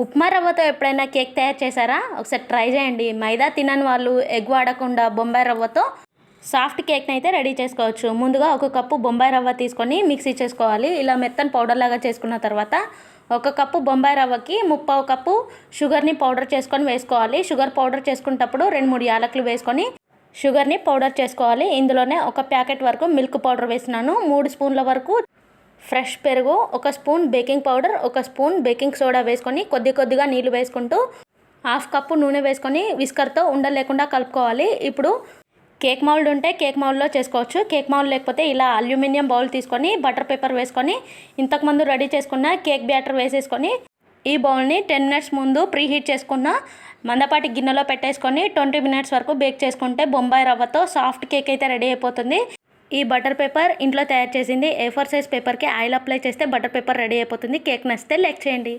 ఉప్మా రవ్వతో ఎప్పుడైనా కేక్ తయారు చేశారా? ఒకసారి ట్రై చేయండి. మైదా తినని వాళ్ళు ఎగ్ వాడకుండా బొంబాయి రవ్వతో సాఫ్ట్ కేక్ని అయితే రెడీ చేసుకోవచ్చు. ముందుగా ఒక కప్పు బొంబాయి రవ్వ తీసుకొని మిక్సీ చేసుకోవాలి. ఇలా మెత్తని పౌడర్ లాగా చేసుకున్న తర్వాత ఒక కప్పు బొంబాయి రవ్వకి 3/4 కప్పు షుగర్ని పౌడర్ చేసుకొని వేసుకోవాలి. షుగర్ పౌడర్ చేసుకునేటప్పుడు 2-3 యాలకులు వేసుకొని షుగర్ని పౌడర్ చేసుకోవాలి. ఇందులోనే ఒక ప్యాకెట్ వరకు మిల్క్ పౌడర్ వేసినాను. 3 స్పూన్ల వరకు ఫ్రెష్ పెరుగు, 1 spoon baking powder, 1 spoon baking soda వేసుకొని కొద్దిగా నీళ్ళు వేసుకుంటూ 1/2 కప్పు నూనె వేసుకొని విస్కర్తో ఉండలేకుండా కలుపుకోవాలి. ఇప్పుడు కేక్ మౌల్డ్ ఉంటే కేక్ మౌల్డ్లో చేసుకోవచ్చు. కేక్ మౌల్డ్ లేకపోతే ఇలా అల్యూమినియం బౌల్ తీసుకొని బటర్ పేపర్ వేసుకొని ఇంతకుముందు రెడీ చేసుకున్న కేక్ బ్యాటర్ వేసేసుకొని ఈ బౌల్ని 10 మినిట్స్ ముందు ప్రీ హీట్ చేసుకున్న మందపాటి గిన్నెలో పెట్టేసుకొని 20 మినిట్స్ వరకు బేక్ చేసుకుంటే బొంబాయి రవ్వతో సాఫ్ట్ కేక్ అయితే రెడీ అయిపోతుంది. ఈ బటర్ పేపర్ ఇంట్లో తయారు చేసింది. A4 సైజ్ పేపర్కి ఆయిల్ అప్లై చేస్తే బటర్ పేపర్ రెడీ అయిపోతుంది. కేక్ నచ్చితే లైక్ చేయండి.